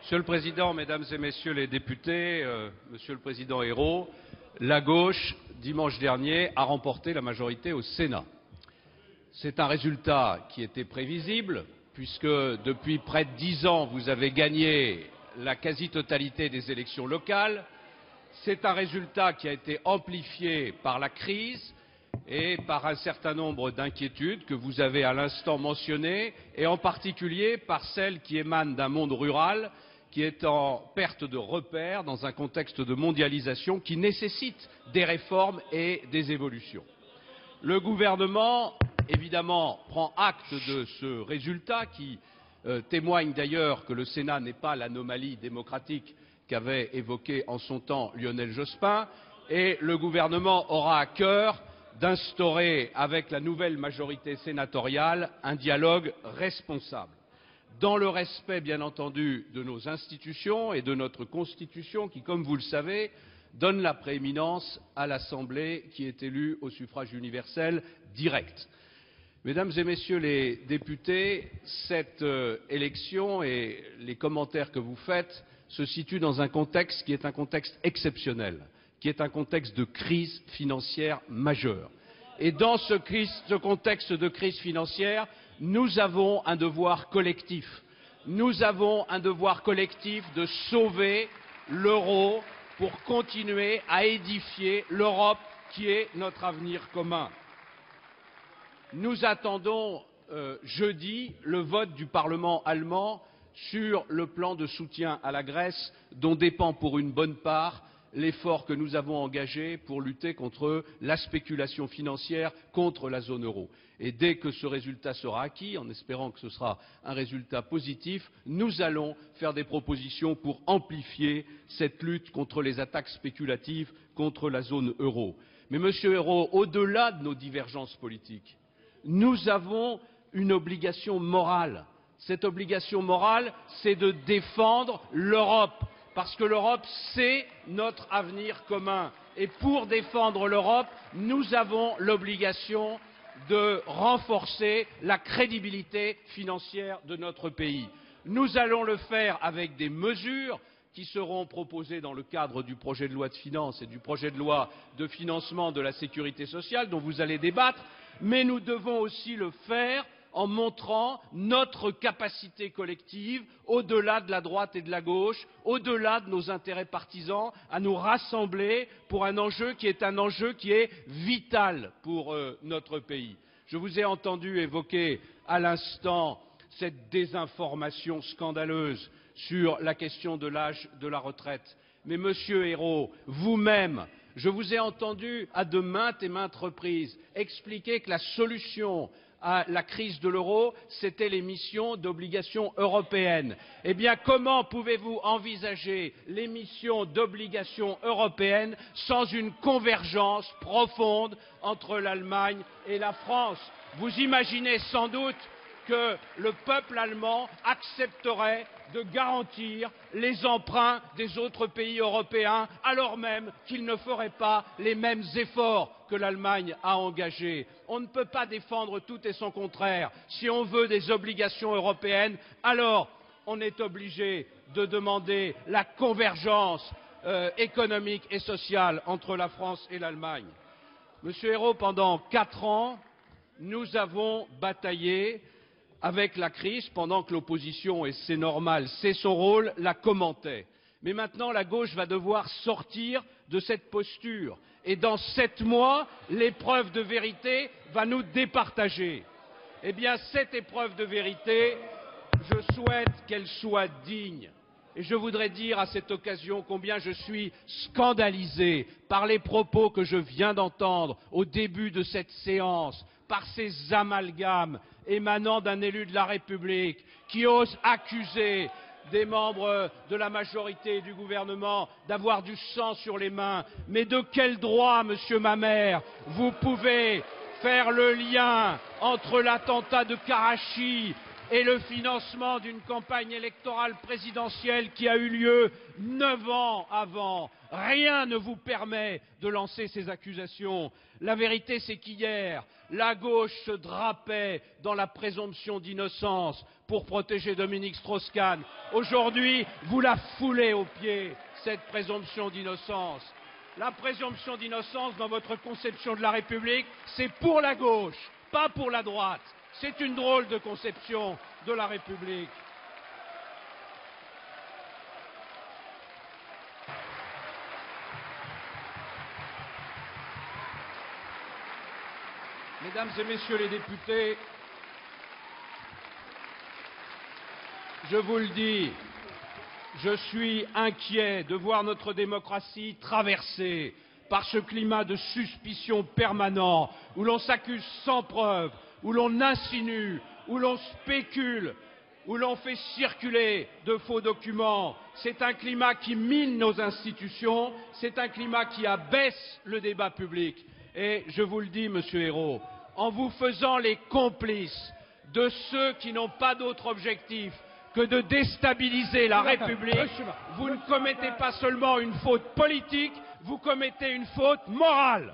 Monsieur le Président, Mesdames et Messieurs les députés, Monsieur le Président Ayrault, la gauche, dimanche dernier, a remporté la majorité au Sénat. C'est un résultat qui était prévisible, puisque depuis près de 10 ans, vous avez gagné la quasi-totalité des élections locales. C'est un résultat qui a été amplifié par la crise et par un certain nombre d'inquiétudes que vous avez à l'instant mentionnées, et en particulier par celles qui émanent d'un monde rural qui est en perte de repères dans un contexte de mondialisation qui nécessite des réformes et des évolutions. Le gouvernement, évidemment, prend acte de ce résultat qui témoigne d'ailleurs que le Sénat n'est pas l'anomalie démocratique qu'avait évoqué en son temps Lionel Jospin, et le gouvernement aura à cœur d'instaurer avec la nouvelle majorité sénatoriale un dialogue responsable, dans le respect, bien entendu, de nos institutions et de notre Constitution qui, comme vous le savez, donne la prééminence à l'Assemblée qui est élue au suffrage universel direct. Mesdames et Messieurs les députés, cette élection et les commentaires que vous faites se situent dans un contexte qui est un contexte exceptionnel, qui est un contexte de crise financière majeure. Et dans ce contexte de crise financière, nous avons un devoir collectif. Nous avons un devoir collectif de sauver l'euro pour continuer à édifier l'Europe qui est notre avenir commun. Nous attendons jeudi le vote du Parlement allemand sur le plan de soutien à la Grèce, dont dépend pour une bonne part l'effort que nous avons engagé pour lutter contre la spéculation financière, contre la zone euro. Et dès que ce résultat sera acquis, en espérant que ce sera un résultat positif, nous allons faire des propositions pour amplifier cette lutte contre les attaques spéculatives contre la zone euro. Mais, Monsieur Ayrault, au-delà de nos divergences politiques, nous avons une obligation morale. Cette obligation morale, c'est de défendre l'Europe, parce que l'Europe, c'est notre avenir commun. Et pour défendre l'Europe, nous avons l'obligation de renforcer la crédibilité financière de notre pays. Nous allons le faire avec des mesures qui seront proposées dans le cadre du projet de loi de finances et du projet de loi de financement de la sécurité sociale dont vous allez débattre, mais nous devons aussi le faire en montrant notre capacité collective, au-delà de la droite et de la gauche, au-delà de nos intérêts partisans, à nous rassembler pour un enjeu qui est vital pour notre pays. Je vous ai entendu évoquer à l'instant cette désinformation scandaleuse sur la question de l'âge de la retraite. Mais, Monsieur Ayrault, vous-même, je vous ai entendu à de maintes et maintes reprises expliquer que la solution à la crise de l'euro, c'était l'émission d'obligations européennes. Eh bien, comment pouvez-vous envisager l'émission d'obligations européennes sans une convergence profonde entre l'Allemagne et la France? Vous imaginez sans doute que le peuple allemand accepterait de garantir les emprunts des autres pays européens, alors même qu'il ne ferait pas les mêmes efforts que l'Allemagne a engagés. On ne peut pas défendre tout et son contraire. Si on veut des obligations européennes, alors on est obligé de demander la convergence économique et sociale entre la France et l'Allemagne. Monsieur Ayrault, pendant 4 ans, nous avons bataillé avec la crise pendant que l'opposition, et c'est normal, c'est son rôle, la commentait. Mais maintenant, la gauche va devoir sortir de cette posture. Et dans 7 mois, l'épreuve de vérité va nous départager. Eh bien, cette épreuve de vérité, je souhaite qu'elle soit digne. Et je voudrais dire à cette occasion combien je suis scandalisé par les propos que je viens d'entendre au début de cette séance, par ces amalgames émanant d'un élu de la République qui ose accuser des membres de la majorité et du gouvernement d'avoir du sang sur les mains. Mais de quel droit, Monsieur Mamère, vous pouvez faire le lien entre l'attentat de Karachi et le financement d'une campagne électorale présidentielle qui a eu lieu 9 ans avant. Rien ne vous permet de lancer ces accusations. La vérité, c'est qu'hier, la gauche se drapait dans la présomption d'innocence pour protéger Dominique Strauss-Kahn. Aujourd'hui, vous la foulez aux pieds, cette présomption d'innocence. La présomption d'innocence, dans votre conception de la République, c'est pour la gauche, pas pour la droite. C'est une drôle de conception de la République. Mesdames et messieurs les députés, je vous le dis, je suis inquiet de voir notre démocratie traversée par ce climat de suspicion permanent, où l'on s'accuse sans preuve, où l'on insinue, où l'on spécule, où l'on fait circuler de faux documents. C'est un climat qui mine nos institutions, c'est un climat qui abaisse le débat public. Et je vous le dis, Monsieur Ayrault, en vous faisant les complices de ceux qui n'ont pas d'autre objectif que de déstabiliser la République, vous ne commettez pas seulement une faute politique, vous commettez une faute morale.